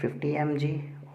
50 mg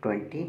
20،